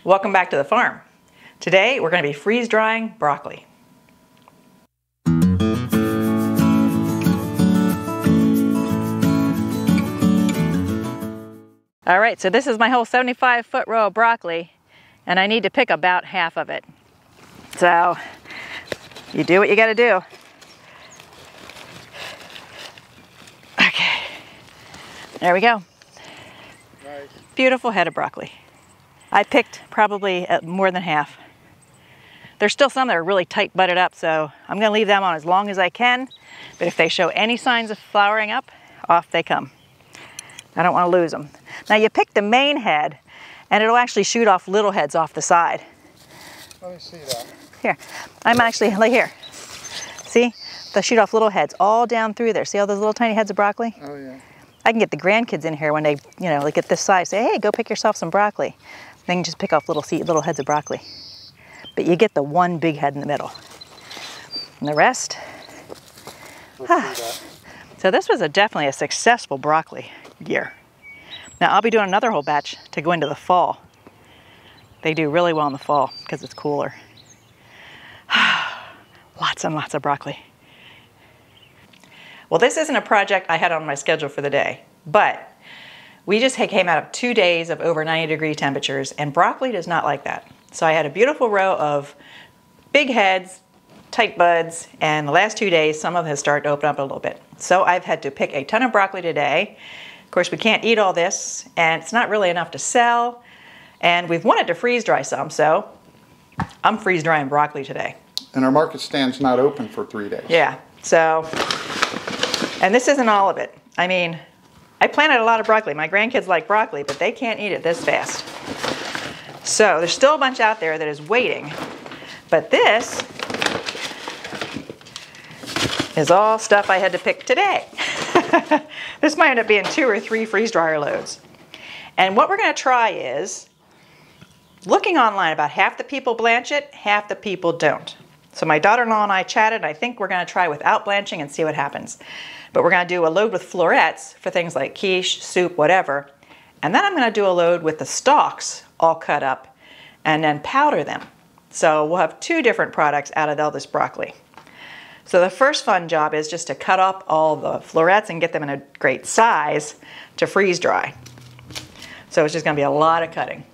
Welcome back to the farm. Today we're going to be freeze drying broccoli. All right, so this is my whole 75-foot row of broccoli, and I need to pick about half of it. So you do what you got to do. Okay, there we go. Nice. Beautiful head of broccoli. I picked probably more than half. There's still some that are really tight butted up, so I'm going to leave them on as long as I can. But if they show any signs of flowering up, off they come. I don't want to lose them. Now you pick the main head, and it'll actually shoot off little heads off the side. Let me see that. Here, I'm actually, like here. See? They'll shoot off little heads all down through there. See all those little tiny heads of broccoli? Oh yeah. I can get the grandkids in here when they, like at this size, say, hey, go pick yourself some broccoli. They can just pick off little heads of broccoli. But you get the one big head in the middle. And the rest. So this was definitely a successful broccoli year. Now I'll be doing another whole batch to go into the fall. They do really well in the fall because it's cooler. Lots and lots of broccoli. Well, this isn't a project I had on my schedule for the day, but we just came out of 2 days of over 90-degree temperatures, and broccoli does not like that. So I had a beautiful row of big heads, tight buds, and the last 2 days, some of them have started to open up a little bit. So I've had to pick a ton of broccoli today. Of course, we can't eat all this, and it's not really enough to sell, and we've wanted to freeze dry some, so I'm freeze drying broccoli today. And our market stand's not open for 3 days. Yeah, so, and this isn't all of it. I mean, I planted a lot of broccoli. My grandkids like broccoli, but they can't eat it this fast. So there's still a bunch out there that is waiting. But this is all stuff I had to pick today. This might end up being 2 or 3 freeze dryer loads. And what we're going to try is, looking online, about half the people blanch it, half the people don't. So my daughter-in-law and I chatted, and I think we're going to try without blanching and see what happens. But we're going to do a load with florets for things like quiche, soup, whatever. And then I'm going to do a load with the stalks all cut up and then powder them. So we'll have 2 different products out of all this broccoli. So the first fun job is just to cut up all the florets and get them in a great size to freeze dry. So it's just going to be a lot of cutting.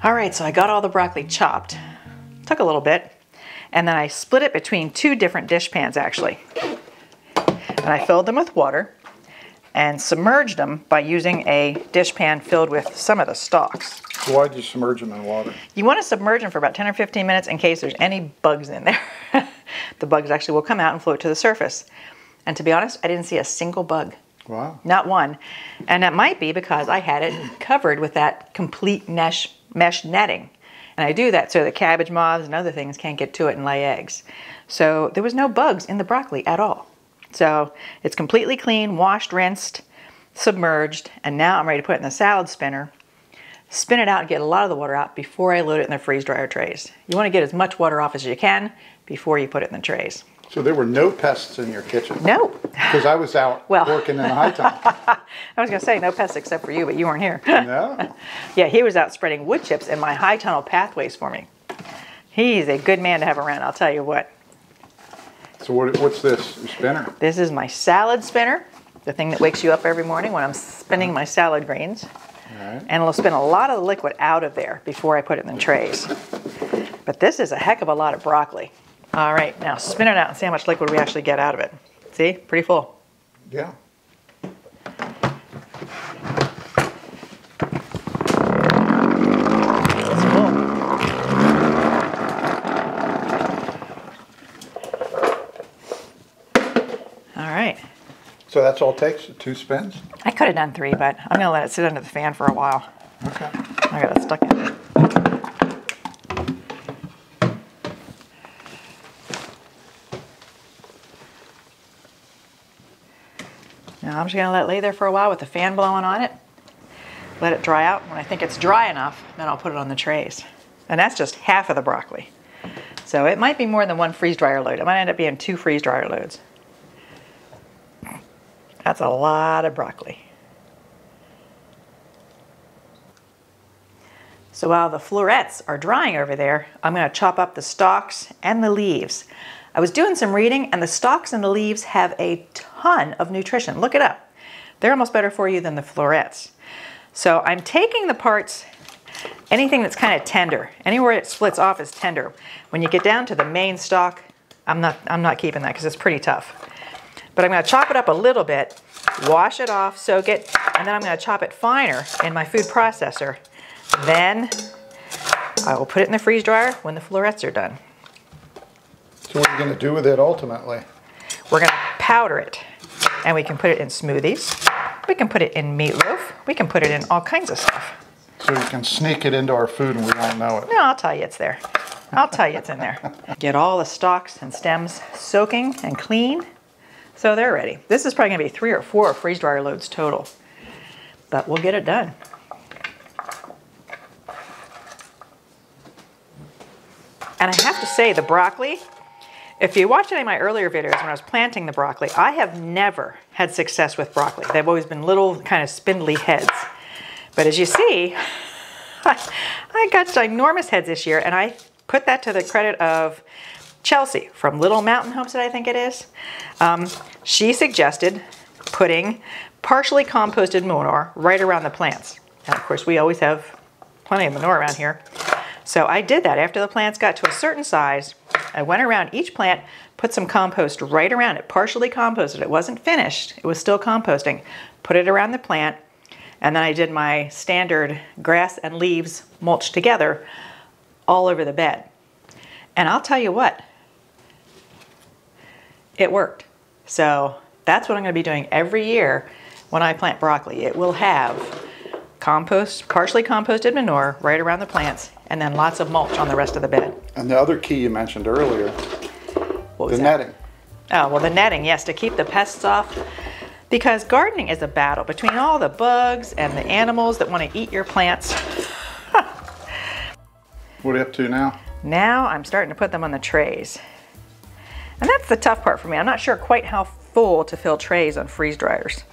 All right, so I got all the broccoli chopped. Took a little bit. And then I split it between 2 different dish pans, actually. And I filled them with water and submerged them by using a dish pan filled with some of the stalks. So why'd you submerge them in water? You want to submerge them for about 10 or 15 minutes in case there's any bugs in there. The bugs actually will come out and float to the surface. And to be honest, I didn't see a single bug. Wow. Not one. And that might be because I had it covered with that complete mesh netting. And I do that so the cabbage moths and other things can't get to it and lay eggs. So there was no bugs in the broccoli at all. So it's completely clean, washed, rinsed, submerged, and now I'm ready to put it in the salad spinner. Spin it out and get a lot of the water out before I load it in the freeze dryer trays. You want to get as much water off as you can before you put it in the trays. So there were no pests in your kitchen? No. Because I was out working in the high time. I was going to say no pests except for you, but you weren't here. No. Yeah, he was out spreading wood chips in my high tunnel pathways for me. He's a good man to have around, I'll tell you what. So what's this, your spinner? This is my salad spinner, the thing that wakes you up every morning when I'm spinning my salad greens. All right. And it'll spin a lot of the liquid out of there before I put it in the trays. But this is a heck of a lot of broccoli. All right, now spin it out and see how much liquid we actually get out of it. See, pretty full. Yeah. It's full. So that's all it takes, 2 spins? I could have done 3, but I'm going to let it sit under the fan for a while. Okay. I got it stuck in it. Now I'm just going to let it lay there for a while with the fan blowing on it. Let it dry out. When I think it's dry enough, then I'll put it on the trays. And that's just half of the broccoli. So it might be more than 1 freeze dryer load. It might end up being 2 freeze dryer loads. That's a lot of broccoli. So while the florets are drying over there, I'm going to chop up the stalks and the leaves. I was doing some reading, and the stalks and the leaves have a ton of nutrition. Look it up. They're almost better for you than the florets. So I'm taking the parts, anything that's kind of tender, anywhere it splits off is tender. When you get down to the main stalk, I'm not keeping that because it's pretty tough. But I'm going to chop it up a little bit, wash it off, soak it, and then I'm going to chop it finer in my food processor. Then I will put it in the freeze dryer when the florets are done. So what are you going to do with it ultimately? We're going to powder it, and we can put it in smoothies. We can put it in meatloaf. We can put it in all kinds of stuff. So you can sneak it into our food and we won't know it. No, I'll tell you it's there. I'll tell you it's in there. Get all the stalks and stems soaking and clean, so they're ready. This is probably going to be 3 or 4 freeze dryer loads total, but we'll get it done. And I have to say, the broccoli, if you watched any of my earlier videos when I was planting the broccoli, I have never had success with broccoli. They've always been little kind of spindly heads. But as you see, I got ginormous heads this year, and I put that to the credit of Chelsea from Little Mountain Homestead, I think it is. She suggested putting partially composted manure right around the plants. And of course, we always have plenty of manure around here. So I did that. After the plants got to a certain size, I went around each plant, put some compost right around it, partially composted. It wasn't finished. It was still composting. Put it around the plant, and then I did my standard grass and leaves mulched together all over the bed. And I'll tell you what, it worked. So that's what I'm going to be doing every year when I plant broccoli. It will have compost, partially composted manure right around the plants, and then lots of mulch on the rest of the bed. And the other key you mentioned earlier, the netting. Oh, well, the netting, yes, to keep the pests off. Because gardening is a battle between all the bugs and the animals that want to eat your plants. What are you up to now? Now I'm starting to put them on the trays. And that's the tough part for me. I'm not sure quite how full to fill trays on freeze dryers.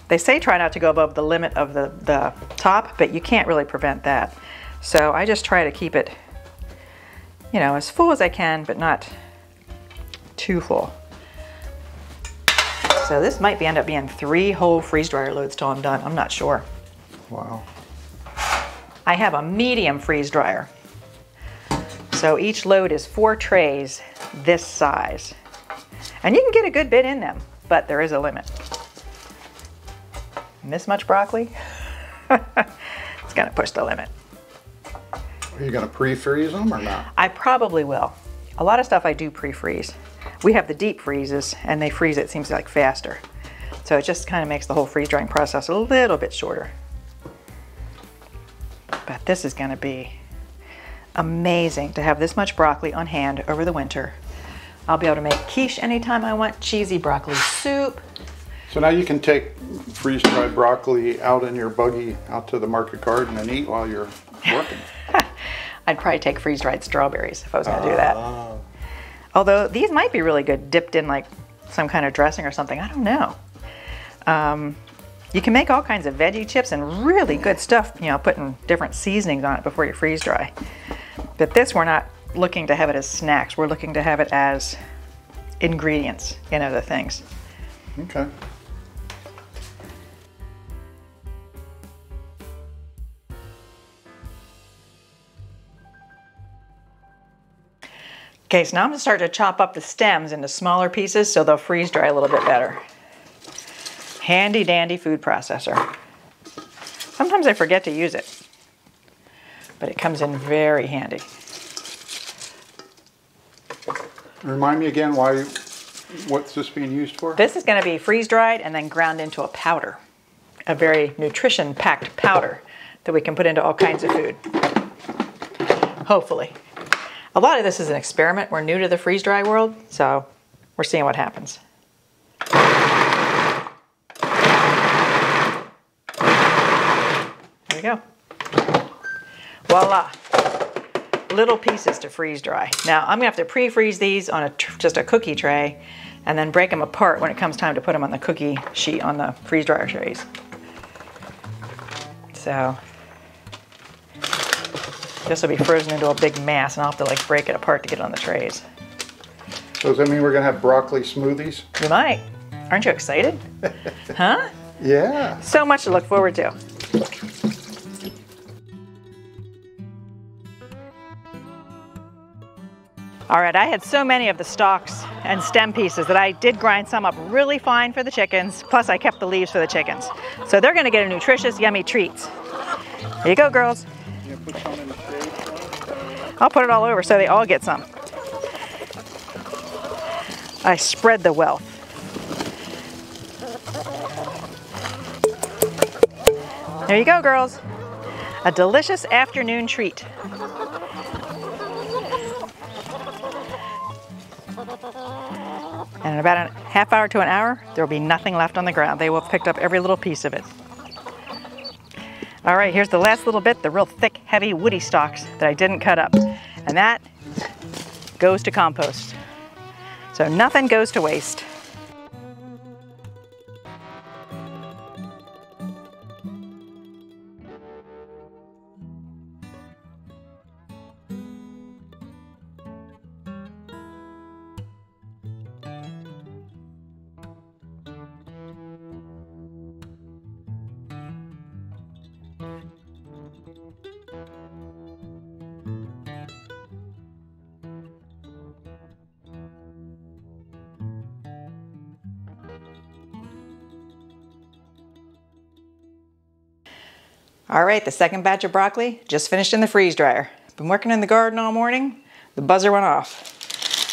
They say try not to go above the limit of the top, but you can't really prevent that. So I just try to keep it, you know, as full as I can, but not too full. So this might end up being 3 whole freeze dryer loads till I'm done. I'm not sure. Wow. I have a medium freeze dryer. So each load is 4 trays this size. And you can get a good bit in them, but there is a limit. And this much broccoli, it's gonna push the limit. Are you gonna pre-freeze them or not? I probably will. A lot of stuff I do pre-freeze. We have the deep freezes and they freeze it seems like faster. So it just kind of makes the whole freeze drying process a little bit shorter. But this is gonna be amazing to have this much broccoli on hand over the winter. I'll be able to make quiche anytime I want, cheesy broccoli soup. So now you can take freeze-dried broccoli out in your buggy out to the market garden and eat while you're working. I'd probably take freeze-dried strawberries if I was going to do that. Although these might be really good dipped in like some kind of dressing or something. I don't know. You can make all kinds of veggie chips and really good stuff, you know, putting different seasonings on it before you freeze dry. But this, we're not looking to have it as snacks. We're looking to have it as ingredients in other things. Okay. Okay, so now I'm going to start to chop up the stems into smaller pieces so they'll freeze dry a little bit better. Handy dandy food processor. Sometimes I forget to use it, but it comes in very handy. Remind me again why What's this being used for? This is going to be freeze-dried and then ground into a powder. A very nutrition-packed powder that we can put into all kinds of food. Hopefully. A lot of this is an experiment. We're new to the freeze-dry world, so we're seeing what happens. There we go. Voila. Little pieces to freeze dry. Now I'm gonna have to pre-freeze these on just a cookie tray and then break them apart when it comes time to put them on the cookie sheet on the freeze dryer trays. So this will be frozen into a big mass and I'll have to like break it apart to get it on the trays. So does that mean we're gonna have broccoli smoothies? You might. Aren't you excited? Huh? Yeah. So much to look forward to. All right, I had so many of the stalks and stem pieces that I did grind some up really fine for the chickens, plus I kept the leaves for the chickens. So they're gonna get a nutritious, yummy treats. There you go, girls. You gonna put some in the shade? I'll put it all over so they all get some. I spread the wealth. There you go, girls. A delicious afternoon treat. And in about a half hour to an hour, there will be nothing left on the ground. They will have picked up every little piece of it. All right, here's the last little bit, the real thick, heavy, woody stalks that I didn't cut up. And that goes to compost. So nothing goes to waste. All right, the second batch of broccoli just finished in the freeze dryer. Been working in the garden all morning. The buzzer went off.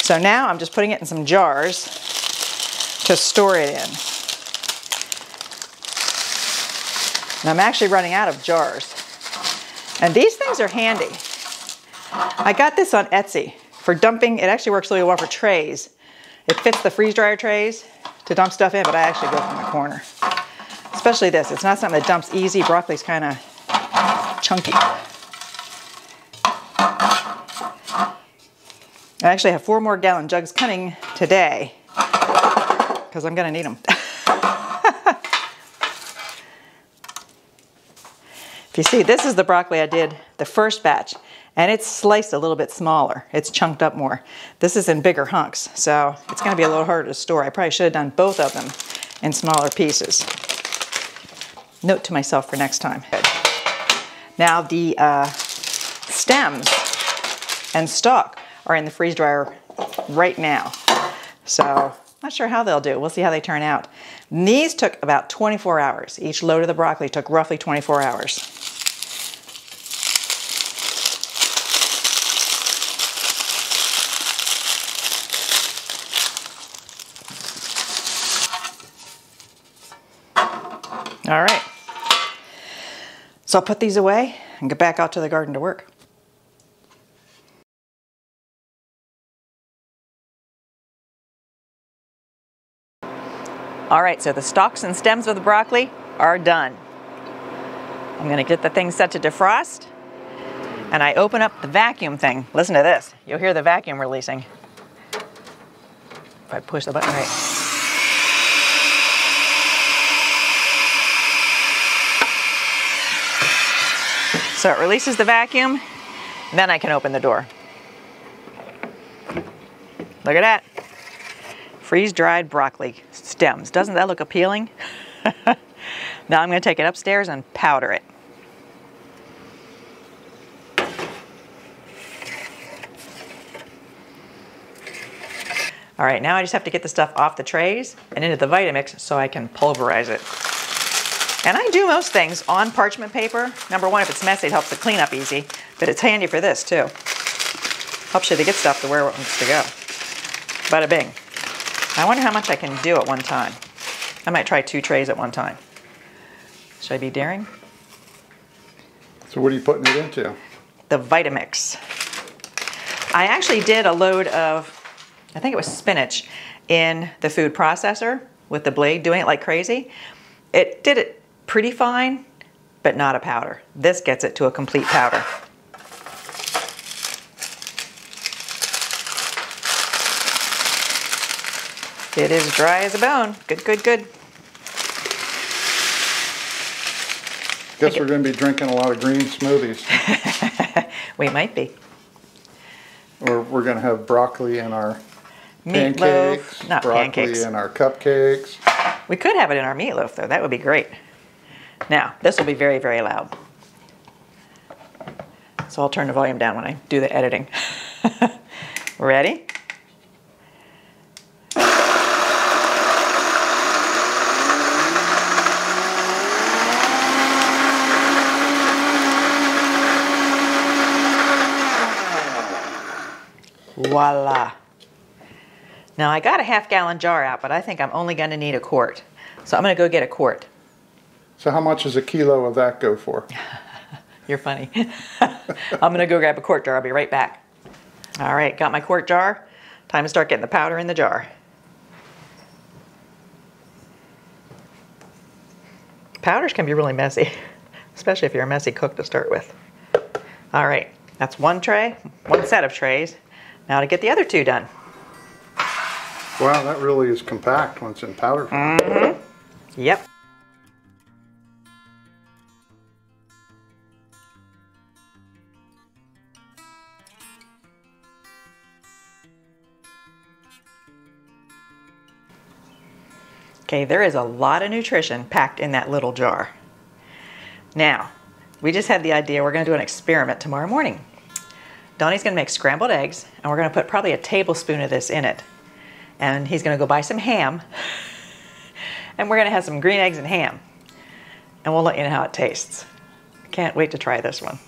So now I'm just putting it in some jars to store it in. And I'm actually running out of jars. And these things are handy. I got this on Etsy for dumping. It actually works really well for trays. It fits the freeze dryer trays to dump stuff in, but I actually go from the corner. Especially this, it's not something that dumps easy. Broccoli's kind of chunky. I actually have 4 more gallon jugs coming today because I'm gonna need them. If you see, this is the broccoli I did the first batch, and it's sliced a little bit smaller. It's chunked up more. This is in bigger hunks, so it's gonna be a little harder to store. I probably should have done both of them in smaller pieces. Note to myself for next time. Now the stems and stalk are in the freeze dryer right now. So not sure how they'll do. We'll see how they turn out. And these took about 24 hours. Each load of the broccoli took roughly 24 hours. All right. So I'll put these away and get back out to the garden to work. All right, so the stalks and stems of the broccoli are done. I'm gonna get the thing set to defrost, and I open up the vacuum thing. Listen to this. You'll hear the vacuum releasing. If I push the button right. So it releases the vacuum, then I can open the door. Look at that. Freeze-dried broccoli stems. Doesn't that look appealing? Now I'm going to take it upstairs and powder it. All right, now I just have to get the stuff off the trays and into the Vitamix so I can pulverize it. And I do most things on parchment paper. Number one, if it's messy, it helps the cleanup easy, but it's handy for this too. Helps you to get stuff to where it wants to go. Bada bing. I wonder how much I can do at one time. I might try 2 trays at one time. Should I be daring? So what are you putting it into? The Vitamix. I actually did a load of, I think it was spinach, in the food processor with the blade, doing it like crazy. It did it pretty fine, but not a powder. This gets it to a complete powder. It is dry as a bone. Good, good, good. Guess we're going to be drinking a lot of green smoothies. We might be. Or we're going to have broccoli in our Meatloaf, pancakes, not broccoli pancakes. in our cupcakes. We could have it in our meatloaf, though. That would be great. Now, this will be very, very loud. So I'll turn the volume down when I do the editing. Ready? Voila. Now I got a half-gallon jar out, but I think I'm only going to need a quart. So I'm going to go get a quart. So how much does a kilo of that go for? You're funny. I'm going to go grab a quart jar. I'll be right back. All right, got my quart jar. Time to start getting the powder in the jar. Powders can be really messy, especially if you're a messy cook to start with. All right, that's one tray, one set of trays. Now to get the other 2 done. Wow, that really is compact once in powder form. Mm-hmm. Yep. Okay, there is a lot of nutrition packed in that little jar. Now, we just had the idea we're going to do an experiment tomorrow morning. Donnie's going to make scrambled eggs, and we're going to put probably a tablespoon of this in it. And he's going to go buy some ham, and we're going to have some green eggs and ham. And we'll let you know how it tastes. Can't wait to try this one.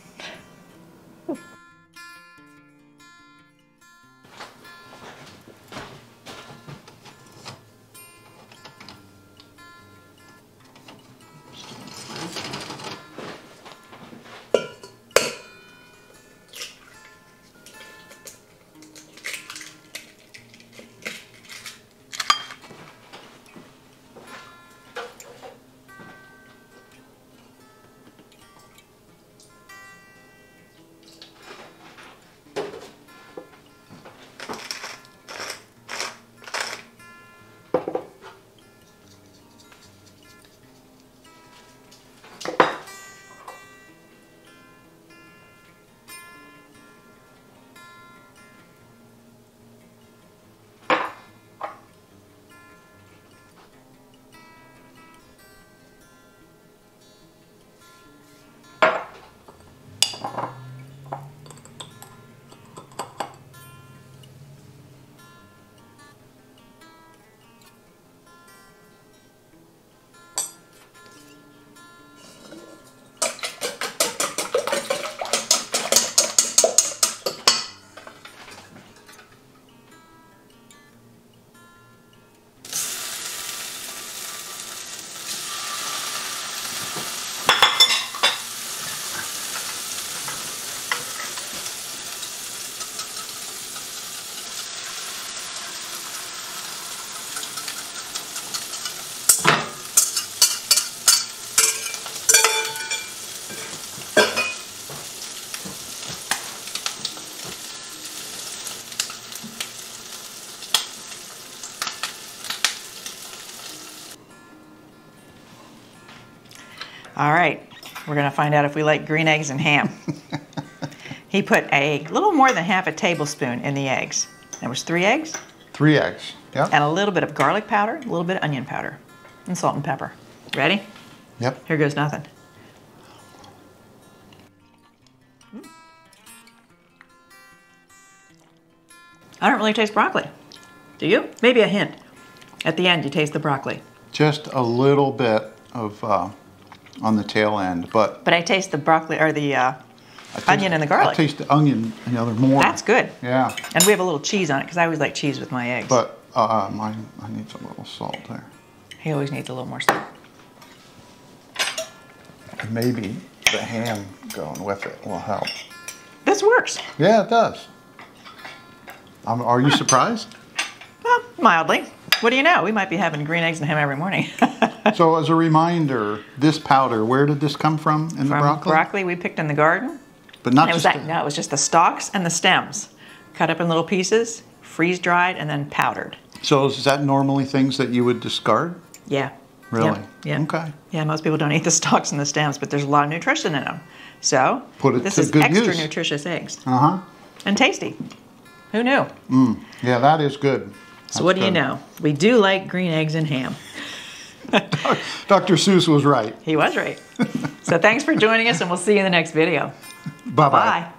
All right, we're gonna find out if we like green eggs and ham. He put a little more than half a tablespoon in the eggs. There was 3 eggs. 3 eggs, yeah. And a little bit of garlic powder, a little bit of onion powder, and salt and pepper. Ready? Yep. Here goes nothing. I don't really taste broccoli. Do you? Maybe a hint. At the end, you taste the broccoli. Just a little bit of on the tail end, but I taste the broccoli or the onion and the garlic. I taste the onion, more. That's good. Yeah. And we have a little cheese on it because I always like cheese with my eggs. But Mine needs a little salt there. He always needs a little more salt. And maybe the ham going with it will help. This works. Yeah, it does. Are you surprised? Well, mildly. What do you know? We might be having green eggs and ham every morning. So as a reminder, this powder, where did this come from in the broccoli? Broccoli we picked in the garden. But not it was just no, it was just the stalks and the stems. Cut up in little pieces, freeze-dried, and then powdered. So is that normally things that you would discard? Yeah. Really? Yeah. Okay. Yeah, most people don't eat the stalks and the stems, but there's a lot of nutrition in them. So this is good extra use. nutritious eggs. Uh-huh. And tasty. Who knew? Yeah, that is good. So what do you know? We do like green eggs and ham. Dr. Seuss was right. He was right. So thanks for joining us, and we'll see you in the next video. Bye-bye. Bye.